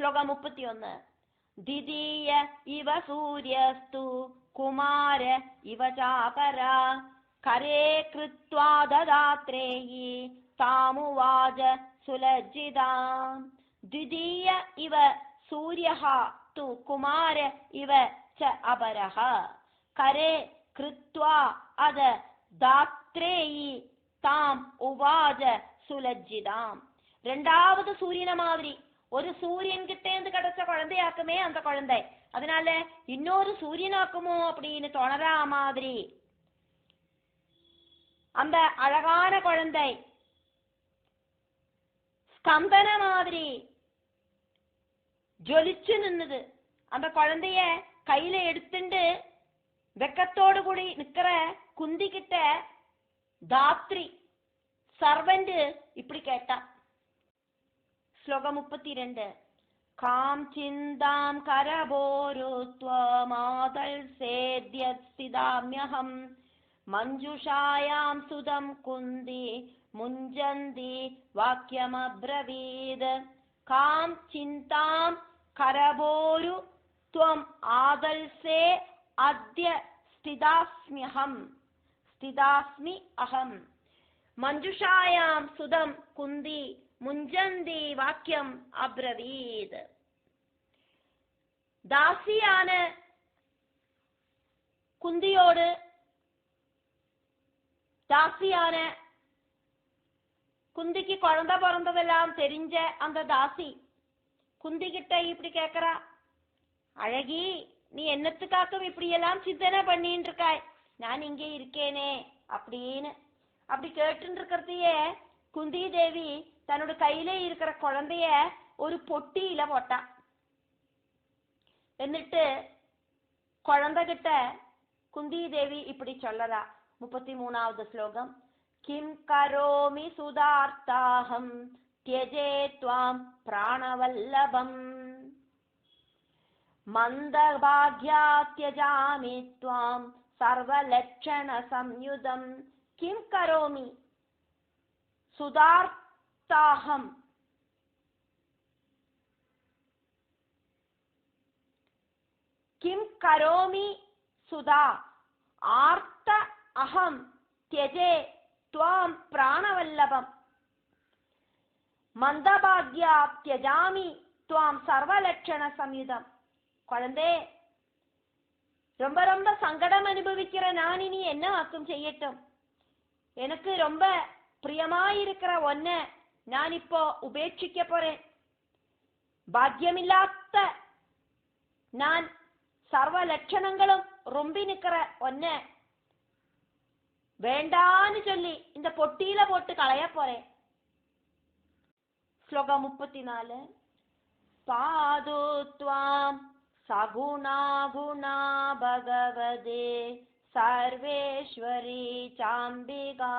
ശ്ലോകം 31. ദ്വിതീയ ഇവ സൂര്യസ്തു കുമാര ഇവ ചാപര കരേ കൃത്വാ ദദാത്രേയി താമുവാച സുലജ്ജിതാം. ദ്വിതീയ ഇവ സൂര്യഃ തു കുമാര ഇവ ച അപരഃ കരേ കൃത്വാ അദ ദാത്രേയി താം ഉവാച സുലജ്ജിതാം. ரெண்டாவது சூரியனை மாதிரி ஒரு சூரியன் கிட்ட இருந்து கிடைச்ச குழந்தையாக்குமே அந்த குழந்தை, அதனால இன்னொரு சூரியனாக்குமோ அப்படின்னு தோணரா மாதிரி அந்த அழகான குழந்தை ஸ்கந்தன மாதிரி ஜொலிச்சு நின்னுது. அந்த குழந்தைய கையில எடுத்துட்டு வெக்கத்தோடு கூடி நிக்கிற குந்தி கிட்ட தாத்ரி சர்வன்ட் இப்படி கேட்டா. ശ്ലോകം 32. കാം ചിന്താം കരഭോരുത്വമാതൽ സേദ്യസ്ഥിതാമ്യഹം മഞ്ജുഷായാം സുതം കുന്തി മുഞ്ചന്തി വാക്യമബ്രവീത്. കാം ചിന്താം കരഭോരു ത്വം ആദൽസേ അദ്യ സ്ഥിതാസ്മ്യഹം സ്ഥിതാസ്മി അഹം മഞ്ജുഷായാം സുതം കുന്തി മുഞ്ചന്തി വാക്യം അബ്രവീത്. ദാസിയാണ് കുന്തിയോട്, தாசியான குந்திக்கு குழந்தை பிறந்ததெல்லாம் தெரிஞ்ச அந்த தாசி குந்தி கிட்ட இப்படி கேக்குறா, அழகி நீ என்னத்துக்காக்கும் இப்படி எல்லாம் சிந்தனை பண்ணிட்டு இருக்காய், நான் இங்கே இருக்கேனே அப்படின்னு. அப்படி கேட்டு இருக்கிறதையே குந்தி தேவி தன்னோட கையில இருக்கிற குழந்தைய ஒரு பொட்டியில போட்டா. എന്നിട്ട് குழந்தை கிட்ட குந்தி தேவி இப்படி சொல்லறா. 33வது ஸ்லோகம். கிம் கரோமி சுதார்த்தாஹம் த்யஜே த்வாம் பிராணவல்லபம் மந்தபாக்யா த்யஜாமி த்வாம் சர்வலட்சண சம்யுதம். கிம் கரோமி சுதார்த்தாஹம் கிம் கரோமி சுதா ஆர்த்த அகம் த்யஜே த்வாம் பிராணவல்லபம் மந்தபாக்யா த்யஜாமி த்வாம் சர்வலட்சண சம்யுதம். குழந்தை, ரொம்ப ரொம்ப சங்கடம் அனுபவிக்கிற நான் இனி என்ன ஆக்கும் செய்யட்டும்? எனக்கு ரொம்ப பிரியமாயிருக்கிற ஒன்ன நான் இப்போ உபேட்சிக்க போறேன். பாக்கியமில்லாத நான் சர்வ லட்சணங்களும் ரொம்பி நிக்கிற ஒன்ன வேண்டான்னு சொல்லி இந்த பொட்டியில போட்டு களைய போறேன். ஸ்லோகம் 34. பாது த்வாம் சகுணா குணா பகவதே சர்வேஸ்வரி சாம்பிகா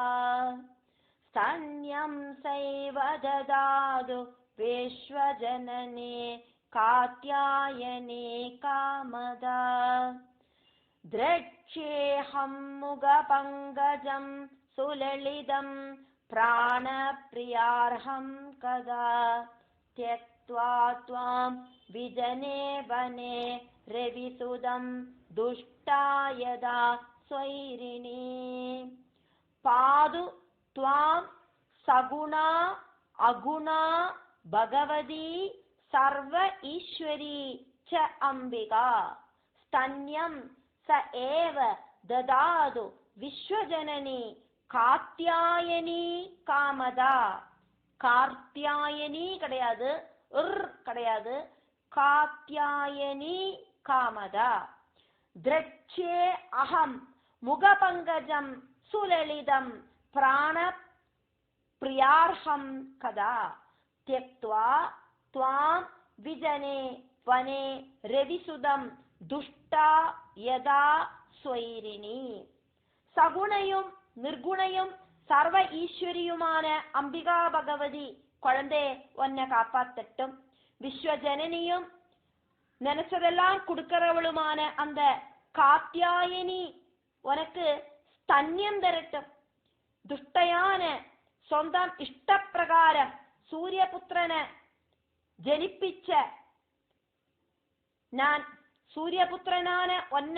ஸ்தன்யம் சைவ ததாது விஸ்வஜனனே காத்யாயனே காமதா द्रक्ष्येऽहं मुगपङ्कजं सुललितं प्राणप्रियार्हं कदा त्यक्त्वा त्वां विजने वने रविसुदं दुष्टा यदा स्वैरिणी. पादु त्वां सगुणा अगुणा भगवती सर्व ईश्वरी च अम्बिका स्तन्यं स एव ददातु विश्वजननी காத்யாயனி காமதா. கார்த்தியாயனி கிடையாது, கிடையாது, காத்யாயனி காமதா. திரட்சே அகம் முகபங்கஜம் சுலலிதம் பிராண பிரியார்ஹம் கதா त्यक्त्वा त्वां विजने वने रविसुदं दुष्टा यदा स्वैरिणी. സഗുണയും നിർഗുണയും സർവ ഈശ്വരിയുமான അംബികാ ഭഗവതി குழந்தை ஒன்ன காப்பாத்தட்டும். விஸ்வஜனனியும் நினைச்சதெல்லாம் கொடுக்கிறவளுமான அந்த காத்யாயனி உனக்கு ஸ்தன்யம் தரட்டும். துஷ்டையான സ്വന്തം ഇഷ്ടപ്രകാരം സൂര്യപുത്രനെ ജനിപ്പിച്ച நான் சூரியபுத்திரனான ஒன்ன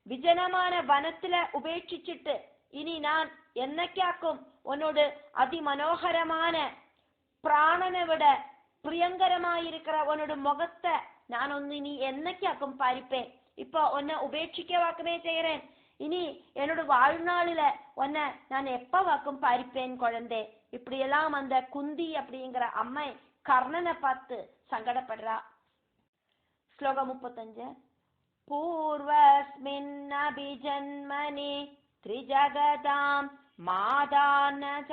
விஜனமான வனத்துல உபேட்சிச்சுட்டு இனி நான் என்னைக்காக்கும் உன்னோடு அதிமனோகரமான பிராணனை விட பிரியங்கரமாயிருக்கிற உன்னோட முகத்தை நான் இனி என்னைக்காக்கும் பாரிப்பேன். இப்போ உன்னை உபேட்சிக்க வாக்குமே செய்யறேன். இனி என்னோட வாழ்நாளில உன்னை நான் எப்ப வாக்கும் பாரிப்பேன் குழந்தை. இப்படியெல்லாம் அந்த குந்தி அப்படிங்கிற அம்மை கர்ணனை பார்த்து சங்கடப்படுறா. ஸ்லோகம் 35. பூர்வஸ்மின் அபிஜன்மனி த்ரிஜகதாம் மாதானசாராதிதா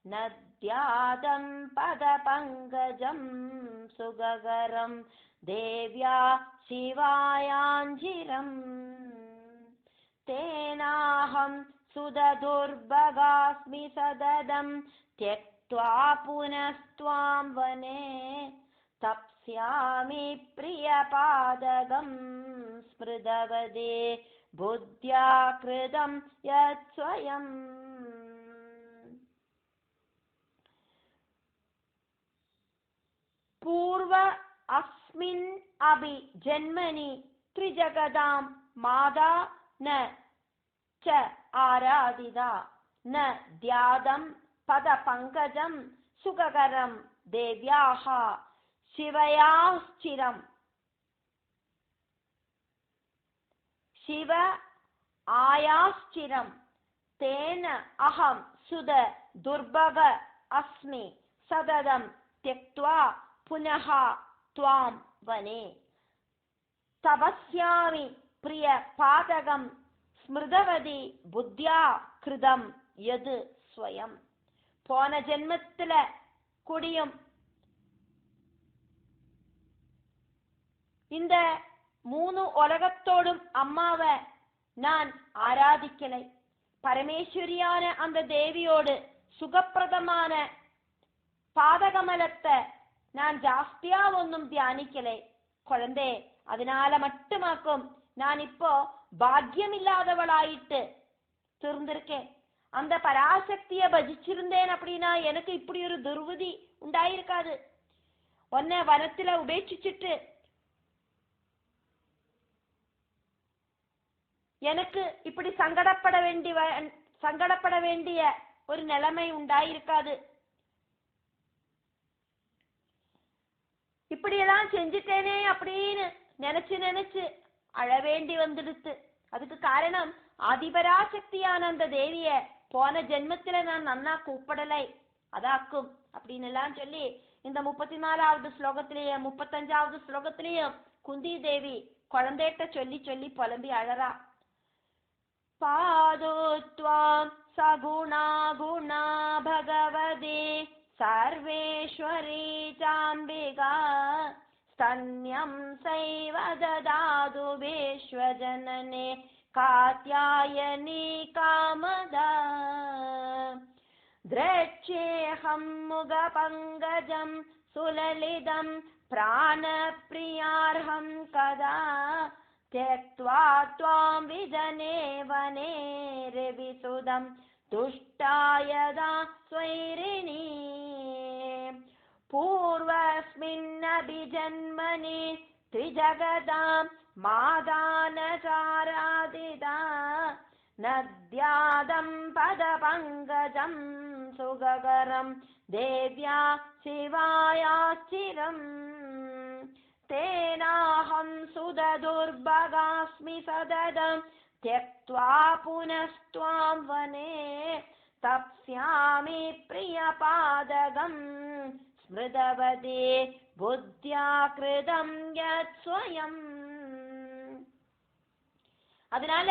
நத்யாதம் பத பங்கஜம் சுககரம் தேவ்யா சிவாயாஞ்சிரம் தேனாஹம் சுததுர்பகாஸ்மி சததம் த்யக்த்வா புனஸ்த்வாம் வனே தப்ஸ்யாமி பிரியபாதகம் ஸ்மிருதவதே புத்யா கிருதம் யத் ஸ்வயம். பூர்வ அஸ்மின் அபி ஜன்மனி த்ரிஜகதாம் மாதா ந ச ஆராதிதா ந தியாதம் பத பங்கஜம் சுககரம் தேவ்யாஹ சிவயாஸ்சிரம். சிவ ஆயாஸ்சிரம் தேன அகம் சுத துர்பக அஸ்மி சததம் த்யக்த்வா புனஹ த்வாம் வனே தபஸ்யாமி பிரிய பாதகம் ஸ்மிருதவதி புத்யா கிருதம் யது ஸ்வயம். போன ஜென்மத்துல குடியும் இந்த 3 உலகத்தோடும் அம்மாவை நான் ஆராதிக்கலை. பரமேஸ்வரியான அந்த தேவியோடு சுகப்பிரதமான பாதகமலத்தை நான் ஜாஸ்தியா ஒன்னும் தியானிக்கலை குழந்தை. அதனால மட்டுமாக்கும் நான் இப்போ பாக்கியம் இல்லாதவளாயிட்டு திருந்திருக்கேன். அந்த பராசக்திய பஜிச்சிருந்தேன் அப்படின்னா எனக்கு இப்படி ஒரு துர்விதி உண்டாயிருக்காது. உன்னை வனத்துல உபேட்சிச்சுட்டு எனக்கு இப்படி சங்கடப்பட வேண்டிய ஒரு நிலைமை உண்டாயிருக்காது. இப்படியெல்லாம் செஞ்சுட்டேனே அப்படின்னு நினைச்சு அழவேண்டி வந்துடுத்து. அதுக்கு காரணம் ஆதிபராசக்தியான அந்த தேவிய போன ஜென்மத்துல நான் நன்னா கூப்பிடலை அதாக்கும் அப்படின்னு எல்லாம் சொல்லி இந்த 34வது ஸ்லோகத்திலேயும் 35வது ஸ்லோகத்திலேயும் குந்தி தேவி குழந்தைகிட்ட சொல்லி புலம்பி அழறா. பாதோத்வாம் சகுணா குணா பகவதே சர்வேஸ்வரி சாம்பிகா ஸ்தன்யம் சைவ ததாது விஸ்வஜனனே காத்யாயனி காமதா த்ரட்சேஹம் முக பங்கஜம் சுலலிதம் பிராணப்ரியார்ஹம் கதா त्यक्त्वा त्वां विजने वने रविसुदं तुष्टायदा स्वैरिणी पूर्वस्मिन्नभिजन्मनि त्रिजगदां मादानचारादिता नद्यादं पदपङ्कजं सुगगरं देव्या शिवायाश्चिरम् तेनाहं सुददुर्भगास्मि सददं त्यक्त्वा पुनस्त्वां वने तप्स्यामि प्रियपादगं स्मृतवदे बुद्ध्या कृतं यत् स्वयं. அதனால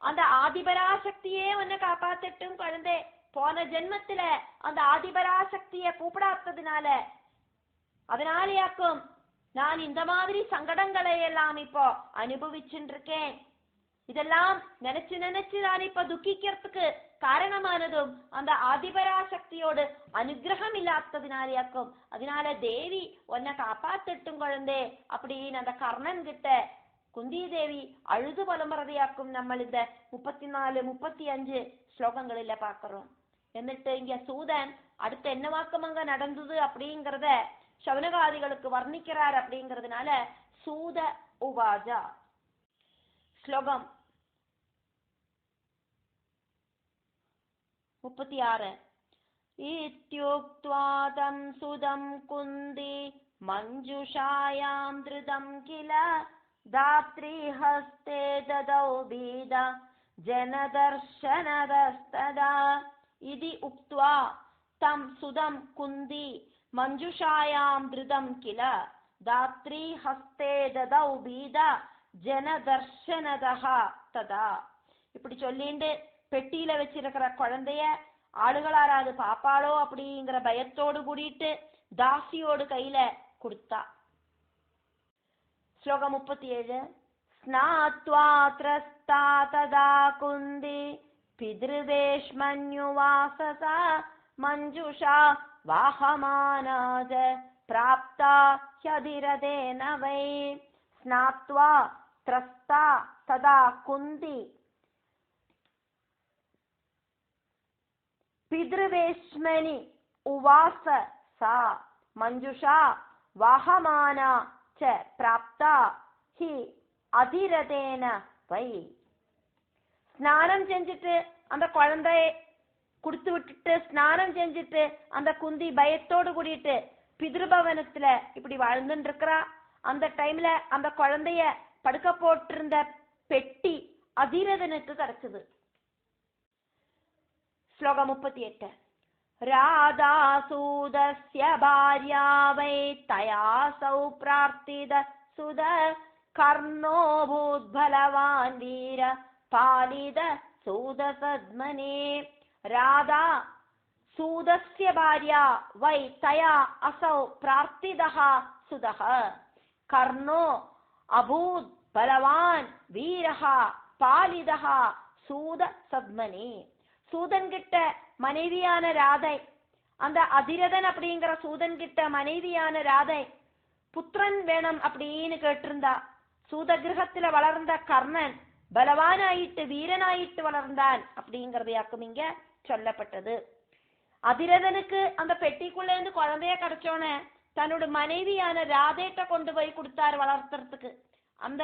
அந்த ஆதிபராசக்தியே உன்னை காப்பாத்தட்டும் குழந்தை. போன ஜென்மத்துல அந்த ஆதிபராசக்திய கூப்பிடாததுனால அதனாலயாக்கும் நான் இந்த மாதிரி சங்கடங்களை எல்லாம் இப்போ அனுபவிச்சுட்டு இருக்கேன். இதெல்லாம் நினைச்சு நான் இப்ப துக்கிக்கிறதுக்கு காரணமானதும் அந்த ஆதிபராசக்தியோடு அனுகிரகம் இல்லாததினாலேயாக்கும். அதனால தேவி உன்னை காப்பாத்தட்டும் குழந்தை அப்படின்னு அந்த கர்ணன் கிட்ட குந்தி தேவி அழுது புலம்புறதையாக்கும் நம்ம இந்த 34-35 ஸ்லோகங்களில பாக்குறோம். എന്നിട്ട് இங்க சூதன் அடுத்து என்ன வாக்கம் அங்க நடந்தது அப்படிங்கறத சவுனகாதிகளுக்கு வர்ணிக்கிறார் அப்படிங்கிறதுனால சூத உவாஜா. ஸ்லோகம் 36. இத்யுக்த்வா தம் சுதம் குந்தி மஞ்சுஷாயாம் த்ருதம் கில தாத்ரி ஹஸ்தே ததௌ பீத ஜனதர்ஷனதஸ்ததா. இதி உக்த்வா தம் சுதம் குந்தி மஞ்சுஷாயாம் த்ருதம் கில தாத்ரி ஹஸ்தே ததௌ பீத ஜனதர்ஷனதஹ ததா. இப்படி சொல்லிண்டு பெட்டியில வச்சிருக்கிற குழந்தைய ஆளுகளாராது பாப்பாளோ அப்படிங்கிற பயத்தோடு கூடிட்டு தாசியோடு கையில கொடுத்தா. ஸ்லோகம் 37. ஸ்நாத்வா த்ரஸ்தா ததா குந்தி பித்ருவேஷ்மன்யுவாசசா மஞ்சுஷா வாஹமானாஜ பிராப்தா ஹ்யதிரதேன வை. ஸ்நாத்வா த்ரஸ்தா ததா குந்தி பித்ருவேஷ்மனி உவாச சா மஞ்சுஷா வாஹமானா ச பிராப்தா ஹி அதிரதேன வை. ஸ்நானம் செஞ்சுட்டு அந்த குழந்தைய கொடுத்து விட்டுட்டு ஸ்நானம் செஞ்சுட்டு அந்த குந்தி பயத்தோடு கூடிட்டு பித்ருபவனத்துல இப்படி வாழ்ந்துட்டு இருக்கிறா. அந்த டைம்ல அந்த குழந்தைய படுக்க போட்டிருந்த பெட்டி அதிரதனுக்கு கிடைச்சது. ஸ்லோகம் 38. ராதா சூதஸ்ய பார்யா வை தயாசௌ பிரார்த்தித சுத கர்ணோ பூத்பலவான் வீர பாலித சூதசத்மனே. ராதா சூதஸ்ய பார்யா வை தயா அசௌ பிரார்த்திதः சுதः கர்ணோ அபூத் பலவான் வீரஹ பாலிதஹ சூதசத்மனே. சூதன் கிட்ட மனைவியான ராதை, அந்த அதிரதன் அப்படிங்கிற சூதன் கிட்ட மனைவியான ராதை புத்திரன் வேணும் அப்படின்னு கேட்டிருந்தா. சூத கிரகத்துல வளர்ந்த கர்ணன் பலவானாயிட்டு வீரனாயிட்டு வளர்ந்தான் அப்படிங்கறதையாக்கும் இங்க சொல்லப்பட்டது. அதிரதனுக்கு அந்த பெட்டிக்குள்ள இருந்து குழந்தைய கிடைச்சோன தன்னோட மனைவியான ராதேட்ட கொண்டு போய் கொடுத்தாரு வளர்த்துறதுக்கு. அந்த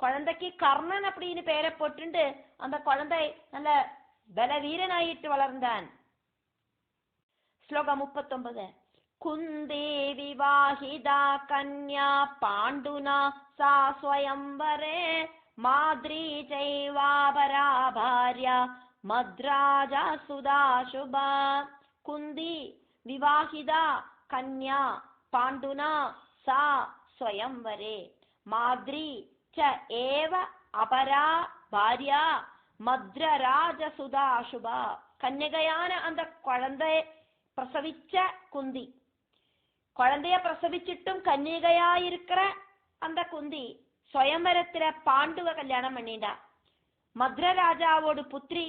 குழந்தைக்கு கர்ணன் அப்படின்னு பேரை போட்டுண்டு அந்த குழந்தை நல்ல பலவீரனாயிட்டு வளர்ந்தான். ஸ்லோகம் 39. குந்தே விவாஹிதா கன்யா பாண்டுனா சா ஸ்வயம்வரே மாத்ரி சைவாபரா பார்யா மத்ராஜா சுதா சுபா. குந்தி விவாஹிதா கன்யா பாண்டுனா சா ஸ்வயம்வரே மாத்ரி ச ஏவ அபரா பார்யா மத்ரராஜ சுதா சுபா. கன்யகையான அந்த குழந்தை பிரசவிச்ச குந்தி, குழந்தைய பிரசவிச்சிட்டும் கன்னிகையாயிருக்கிற அந்த குந்தி ஸ்வயம்பரத்துல பாண்டுவ கல்யாணம் பண்ணிண்டா. மத்ரராஜாவோடு புத்திரி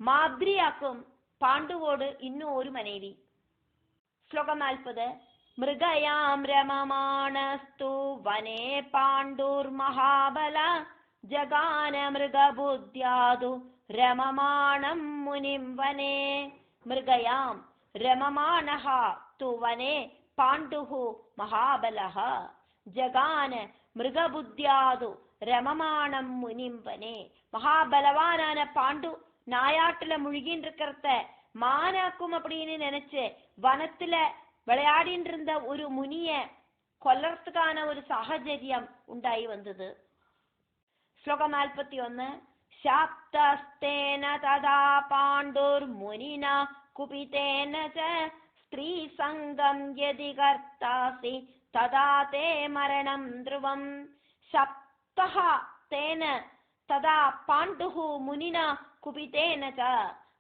மாத்ரியாக்கும் பாண்டுவோடு இன்னும் ஒரு மனைவி. ஸ்லோகம் 40. மிருகயாம் ரமமாணஸ்து வனே பாண்டூர் மகாபல ஜகான மிருக புத்யாது ரமமாணம் முனிம் வனே. மிருகயாம் ரமமாணஹ து வனே பாண்டுஹு மகாபலஹ ஜகான மிருக புத்யாது ரமமாணம் முனிம் வனே. மகாபலவானான பாண்டு நாயாட்டுல முழுகின்னு இருக்கிறத மானாக்கும் அப்படின்னு நினைச்சு வனத்துல விளையாடின்னு இருந்த ஒரு முனிய கொல்லறதுக்கான ஒரு சாகச்சரியம் உண்டாயி வந்தது. ஸ்லோகம் 41. சாப்தஸ்தேன ததா பாண்டுர் முனினா குபிதேன ச ஸ்திரீ சங்கம் யதி கர்த்தாசி ததா தே மரணம் த்ருவம். சப்தஹ தேன ததா பாண்டுஹு முனினா குபிதேன ச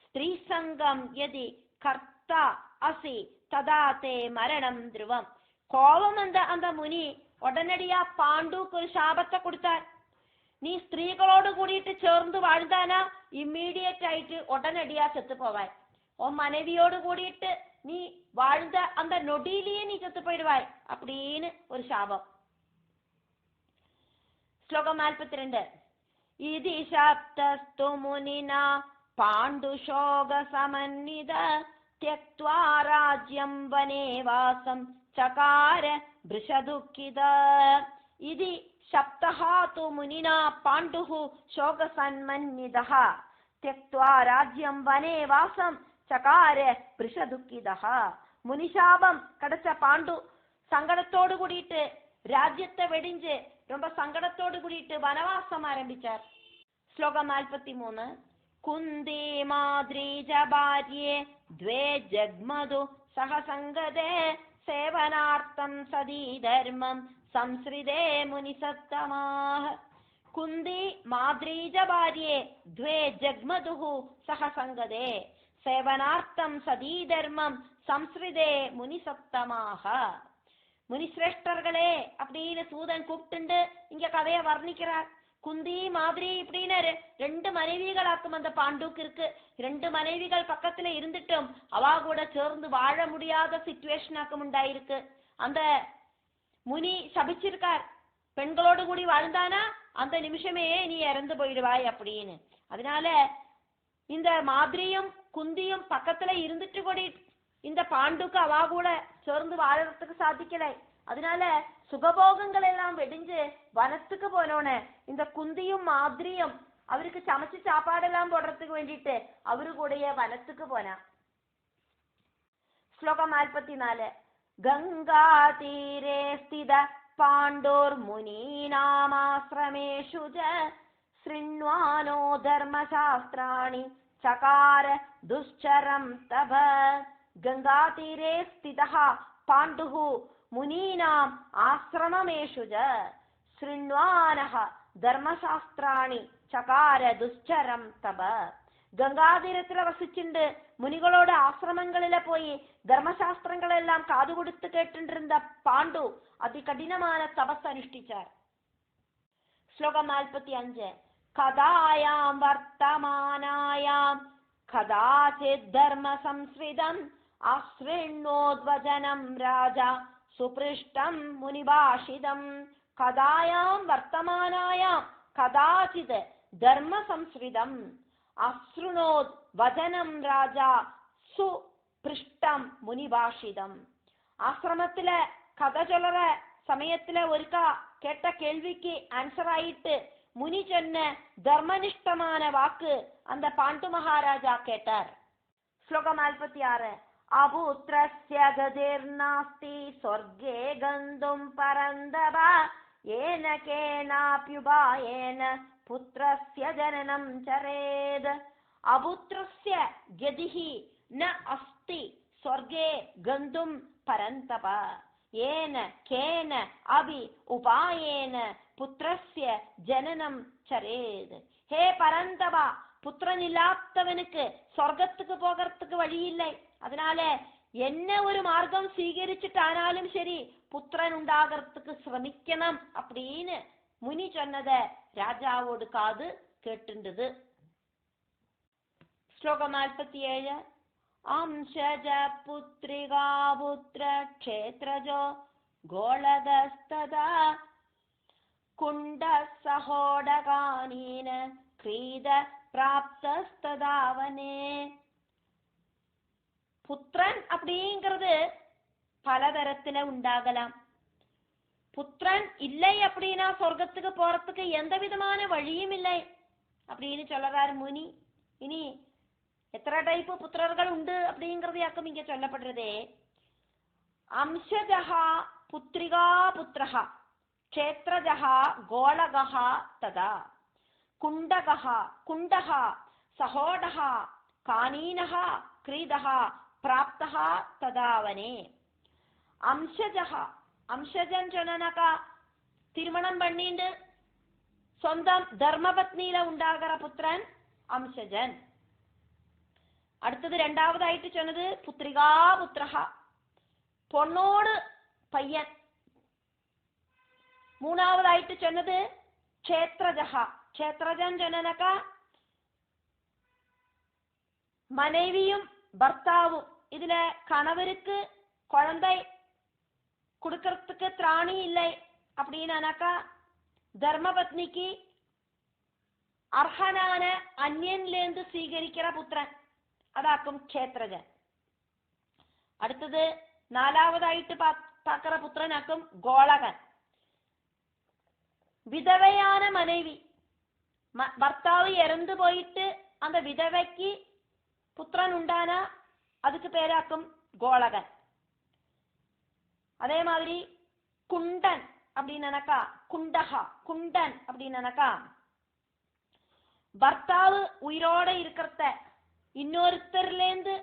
ஸ்திரீ சங்கம் யதி கர்த்தா அசி ததா தே மரணம் த்ருவம். கோபம் வந்த அந்த முனி உடனடியா பாண்டுக்கு ஒரு சாபத்தை கொடுத்தார். நீ ஸ்திரீகளோடு கூடிட்டு சேர்ந்து வாழ்ந்தானா இம்மீடியட் ஆயிட்டு உடனடியா செத்து போவாய். உன் மனைவியோடு கூடிட்டு நீ வாழ்ந்த அந்த நொடியிலேயே நீ செத்து போயிடுவாய் அப்படின்னு ஒரு சாபம். ஸ்லோகம் 42. இதி சாப்தஸ்து முனினா பாண்டு சோக சமன்னித த்யக்த்வா ராஜ்யம் வனே வாசம் चकार वृषदुःखित इति शप्तः तु मुनिना पाण्डुः शोकसन्मन्वितः त्यक्त्वा राज्यं वने वासं चकार वृषदुःखितः முனிசாபம் கிடைச்ச பாண்டு சங்கடத்தோடு கூடிட்டு ராஜ்யத்தை வெடிஞ்சு ரொம்ப சங்கடத்தோடு கூடிட்டு வனவாசம் ஆரம்பிச்சார். ஸ்லோகம் 43. குந்தி மாத்ரீஜ பார்யே த்வே ஜக்மது சகசங்கதே சேவனார்த்தம் சதி தர்மம் संसृदे मुनिसत्तमाः. कुन्दी माद्रीज भार्ये द्वे जग्मदुः सह संगदे सेवनार्थं सदी धर्मं संसृदे मुनिसत्तमाः. முனிசிரேஷ்டர்களே அப்படின்னு சூதன் கூப்பிட்டு இங்க கதையை வர்ணிக்கிறார். குந்தி மாதிரி இப்படின்னு 2 மனைவிகளாக்கும் அந்த பாண்டுக்கு இருக்கு. 2 மனைவிகள் பக்கத்துல இருந்துட்டும் அவா கூட சேர்ந்து வாழ முடியாத சிச்சுவேஷனாக்கும் உண்டாயிருக்கு. அந்த முனி சபிச்சிருக்கார், பெண்களோடு கூடி வாழ்ந்தானா அந்த நிமிஷமே நீ இறந்து போயிடுவாய் அப்படின்னு. அதனால இந்த மாதிரியும் குந்தியும் பக்கத்துல இருந்துட்டு கூடி இந்த பாண்டுக்கு அவா கூட சேர்ந்து வாழறதுக்கு சாதிக்கலை. அதனால சுகபோகங்கள் எல்லாம் வெடிஞ்சு வனத்துக்கு போனோன்னு இந்த குந்தியும் மாதிரியும் அவருக்கு சமைச்சு சாப்பாடெல்லாம் போடுறதுக்கு வேண்டிட்டு அவரு கூடயே வனத்துக்கு போனா. ஸ்லோகம் 44. गंगा तीरे स्थित पाण्डोर्मुनीनामाश्रमेषु च शृण्वानो धर्मशास्त्राणि चकार दुश्चरं तभ. गंगा तीरे स्थितः पाण्डुः मुनीनाम् आश्रमेषु च शृण्वानः धर्मशास्त्राणि चकार दुश्चरं तभ. ഗംഗാതീരത്തില വസിച്ചുണ്ട് മുനികളോട് ആശ്രമങ്ങളിലെ പോയി ധർമ്മശാസ്ത്രങ്ങളെല്ലാം കാതുകൊടുത്ത് കേട്ടിരുന്ന പാണ്ഡു അതികഠിനമായ തപസ് അനുഷ്ഠിച്ചാർ. ശ്ലോകം 45. കഥായാം വർത്തമാനായാം കഥാചിത് ധർമ്മ സംസ്കൃതം ആശ്രൃണ്യോദ്വചനം രാജ സുപൃഷ്ടം മുനിഭാഷിതം. കഥായാം വർത്തമാനായാം കഥാചിത് ധർമ്മ സംസ്കൃതം അശ്രുണോത് വചനം രാജ സുപൃഷ്ടം മുനിഭാഷിതം. ആശ്രമത്തിലെ കഥ ചൊല്ലറ സമയത്തിലെ ഒരുക്ക കേട്ട കേൾവിക്ക് ആൻസർ ആയിട്ട് മുനി ചൊന്ന ധർമ്മനിഷ്ഠமான വാക്ക് அந்த പാണ്ഡു മഹാരാജാ കേട്ടാർ. ശ്ലോകം 46. അപുത്രസ്യ ഗതിർനാസ്തി സ്വർഗേ ഗന്ധും പരന്തവ യേന കേനാപ്യുപായേന പുത്രസ്യ ജനനം ചരേത്. അപുത്രസ്യ ഗതിഹി ന അസ്തി സ്വർഗേ ഗന്ധും പരന്തപ യേന കേന അഭി ഉപായേന പുത്രസ്യ ജനനം ചരേത്. ഹേ പരന്തപ, പുത്രനില്ലാത്തവനുക്ക് സ്വർഗத்துக்கு போகிறதுக்கு வழியில்லை. அதனால என்ன ஒரு மார்க்கம் സ്വീകരിച്ചിട്ടാனாலும் ശരി புத்திரன் உண்டாகிறதுக்கு ശ്രമിക്കണം அப்படின்னு முனி சொன்னத ராஜாவோடு காது கேட்டுண்டது. ஸ்லோகம் 47. அம்சஜ புத்ரிகா புத்ர க்ஷேத்ரஜோ கோளதஸ்ததா குண்ட சஹோடகானீன கிரீத பிராப்தஸ்ததாவனே. புத்திரன் அப்படிங்கிறது பலதரத்துல உண்டாகலாம். புத்திரன் இல்லை அப்படின்னா சொர்க்கத்துக்கு போறதுக்கு எந்த விதமான வழியும் இல்லை அப்படின்னு சொல்லறார் முனி. இனி எத்தனை டைப்பு புத்திரர்கள் உண்டு அப்படிங்கறதையாக்கும் இங்க சொல்லப்படுறதே. அம்சஜஹா புத்ரிகா புத்திரஹா க்ஷேத்ரஜஹா கோலகஹா ததா குண்டகஹா குண்டஹா சஹோடஹா கானீனஹா கிரீதஹா பிராப்தஹா ததாவனே. அம்சஜஹா, அம்சஜன் சொன்னாக்கா திருமணம் பண்ணிண்டு சொந்தம் தர்மபத்னியில உண்டாகிற புத்திரன் அம்சஜன். அடுத்தது ரெண்டாவதாயிட்டு சொன்னது புத்ரிகா புத்திரஹா, பொண்ணோடு பையன். மூணாவதாயிட்டு சொன்னது க்ஷேத்ரஜஹா, க்ஷேத்ரஜன் சொன்னாக்கா மனைவியும் பர்த்தாவும். இதுல கணவருக்கு குழந்தை கொடுக்கறதுக்கு திராணி இல்லை அப்படின்னாக்கா தர்மபத்னிக்கு அர்ஹனான அந்நியன்லேருந்து സ്വീകരിக்கிற புத்திரன் அதாக்கும் க்ஷேத்ரஜன். அடுத்தது நாலாவதாயிட்டு பார்க்கிற புத்திரனாக்கும் கோளகன். விதவையான மனைவி, பர்த்தாவு இறந்து போயிட்டு அந்த விதவைக்கு புத்திரன் உண்டானா அதுக்கு பேராக்கும் கோளகன். அதே மாதிரி குண்டன் அப்படின்னாக்கா குண்டகா, குண்டன் அப்படின்னாக்கா பர்த்தாவு உயிரோட இருக்கிறத இன்னொருத்தர்லேருந்து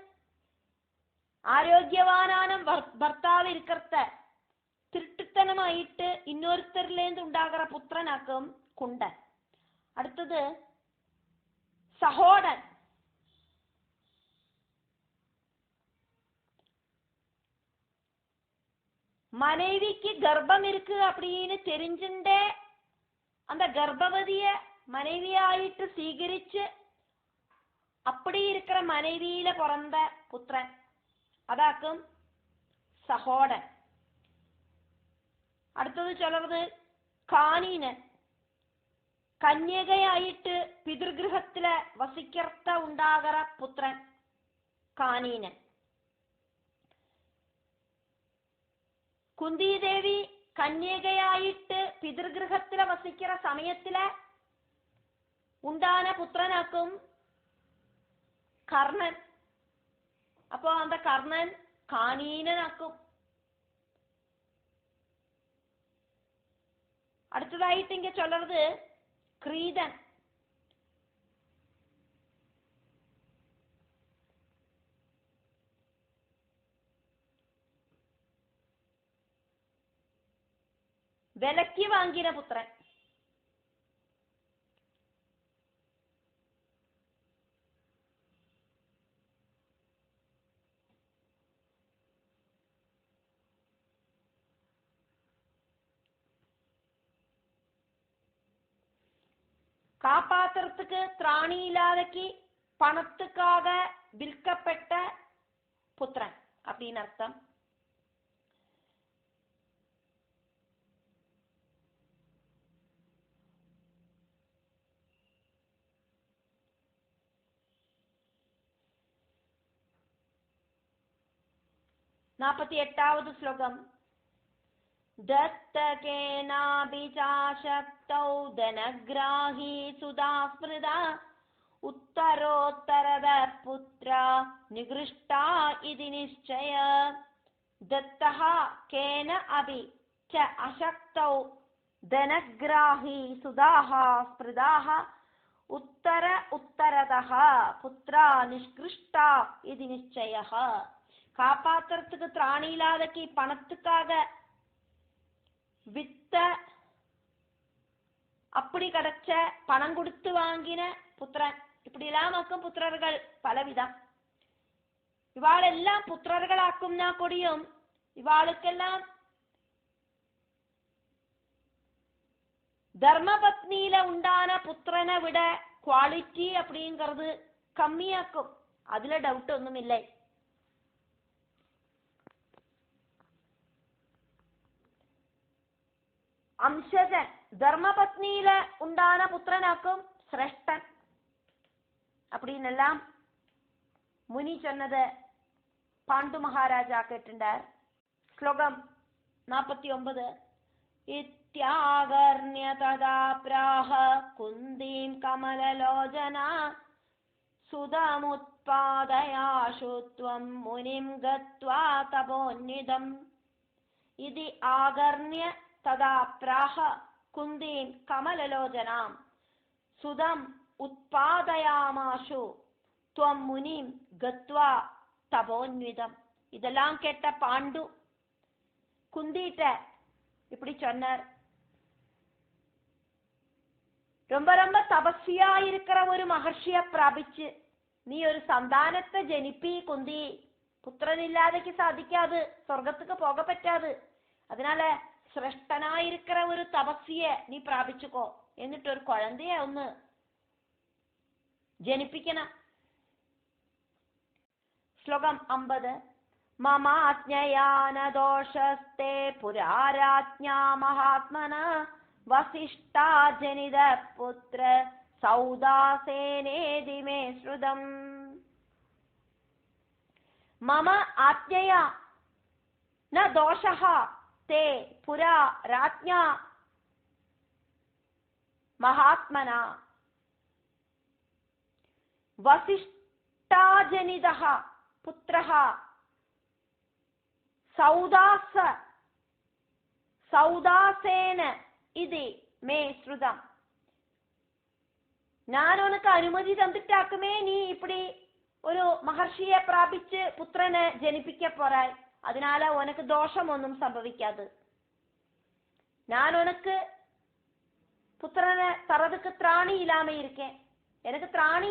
ஆரோக்கியவானான பர்த்தாவு இருக்கிறத திருட்டுத்தனமாயிட்டு இன்னொருத்தர்லேருந்து உண்டாகிற புத்திரனாக்கும் குண்டன். அடுத்தது சகோடன். மனைவிக்கு கர்ப்பம் இருக்கு அப்படின்னு தெரிஞ்சுட்டே அந்த கர்ப்பவதிய மனைவியாயிட்டு சீகரிச்சு அப்படி இருக்கிற மனைவியில பிறந்த புத்திரன் அதாக்கும் சகோடன். அடுத்தது சொல்றது காணீனன். கன்യകയായിട്ട് പിതൃഗൃഹത്തില വസിക്കർത്ത ഉണ്ടാകറ പുത്രൻ കാനീനൻ. കുന്തിദേവി കന്യകയായിട്ട് പിതൃഗൃഹത്തില വസിக்கிற സമയത്തില ഉണ്ടാന പുത്രനാക്കും കർണൻ. അപ്പോ அந்த കർണൻ കാനീനനാക്കും. അടുത്തതായിട്ട് ഇങ്ങ ചൊല്ലறது ക്രീതൻ. വിലക്കി വാങ്ങിന പുത്രൻ. காப்பாத்துறதுக்கு திராணி இல்லாதக்கு பணத்துக்காக விற்கப்பட்ட புத்திரன் அப்படின்னு அர்த்தம். நாற்பத்தி எட்டாவது ஸ்லோகம். दत्तकेनाभिचाशक्तौ धनग्राही सुधास्मृता उत्तरोत्तरद पुत्रा निगृष्टा इति निश्चय. दत्तः केन अपि च अशक्तौ धनग्राही सुधाः स्मृताः उत्तरतः पुत्रा निष्कृष्टा इति निश्चयः. காப்பாத்துறதுக்கு திராணி இல்லாதக்கு பணத்துக்காக வித்த அப்படி கிடைச்ச பணம் கொடுத்து வாங்கின புத்திரன். இப்படி எல்லாம் ஆக்கும் புத்திரர்கள் பலவிதம். இவாளெல்லாம் புத்திரர்களாக்கும்னா கூடியும் இவாளுக்கெல்லாம் தர்மபத்னியில உண்டான புத்திரனை விட குவாலிட்டி அப்படிங்கிறது கம்மியாக்கும். அதுல டவுட் ஒன்றும் இல்லை. അംശജൻ ധർമ്മപത്നിയിல உண்டான புத்திரனாக்கும் சிரேஷ்டன் அப்படின்னெல்லாம் முனி சொன்னதை பாண்டு மகாராஜா கேட்டுண்டார். ஸ்லோகம் 49. இத்யாகர்ண்ய ததா பிராஹ குந்தீம் கமலலோஜனா சுதமுத்பாதயாஷு த்வம் முனிம் கத்வா தபோன்னிதம். இதி ஆகர்ண்ய तदा प्राह कुन्दीं कमललोचनां सुदम् उत्पादयामाशु त्वं मुनिं गत्वा तपोन्वितम्. இதெல்லாம் கேட்ட பாண்டு குந்திட்ட இப்படி சொன்னார். ரொம்ப ரொம்ப தபஸ்வியா இருக்கிற ஒரு மகர்ஷிய பிராபிச்சு நீ ஒரு சந்தானத்தை ஜனிப்பி குந்தி. புத்திரனில்லாதக்கு சாதிக்காது, சொர்க்கத்துக்கு போக பറ്റാது. அதனால ശ്രേഷ്ഠനായിരിக்கிற ഒരു തപസ്വിയെ നീ പ്രാപിച്ചുക്കോ. എന്നിട്ട് ഒരു കുഴന്തയെ ഒന്ന് ജനിപ്പിക്കണം. ശ്ലോകം 50. മമാജ്ഞയാനദോഷസ്തേ പുരാരാജ്ഞാ മഹാത്മന വസിഷ്ഠാ ജനിത പുത്ര സൗദാസേനേതി മേ ശ്രുതം. മമ ആജ്ഞയാ ந தோஷः தே புரா ராஜ்ஞா மகாத்மனா வசிஷ்டாஜனிதः புத்திரः சௌதாசேன இது மே ஸ்ருதம். நான் உனக்கு அனுமதி தந்துட்டாக்குமே நீ இப்படி ഒരു മഹർഷിയെ പ്രാപിച്ച് പുത്രനെ ജനിപ്പിക്കപ്പോറായി. அதனால உனக்கு தோஷம் ஒன்றும் சம்பவிக்காது. நான் உனக்கு புத்திரனை தரதுக்கு திராணி இல்லாம இருக்கேன். எனக்கு திராணி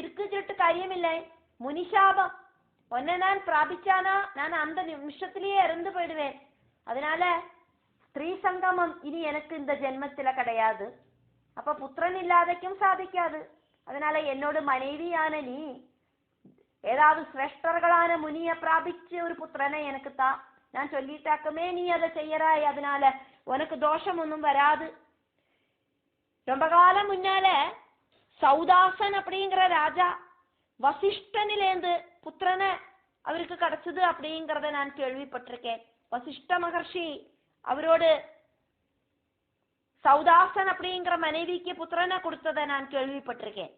இருக்குச்சிட்டு காரியமில்லை. முனிஷாபம் உன்னை நான் பிராபிச்சானா நான் அந்த நிமிஷத்திலேயே இறந்து போயிடுவேன். அதனால ஸ்திரீ சங்கமம் இனி எனக்கு இந்த ஜென்மத்தில கிடையாது. அப்ப புத்திரன் இல்லாதைக்கும் சாதிக்காது. அதனால என்னோட மனைவியான நீ ஏதாவது சிரேஷ்டர்களான முனிய பிராபிச்சு ஒரு புத்திரனை எனக்கு தா. நான் சொல்லிட்டாக்குமே நீ அதை செய்யறாய். அதனால உனக்கு தோஷம் ஒன்றும் வராது. ரொம்ப காலம் முன்னால சௌதாசன் அப்படிங்கிற ராஜா வசிஷ்டனிலேந்து புத்திரனை அவருக்கு கிடைச்சது அப்படிங்கிறத நான் கேள்விப்பட்டிருக்கேன். வசிஷ்ட மகர்ஷி அவரோடு சௌதாசன் அப்படிங்கிற மனைவிக்கு புத்திரனை கொடுத்ததை நான் கேள்விப்பட்டிருக்கேன்.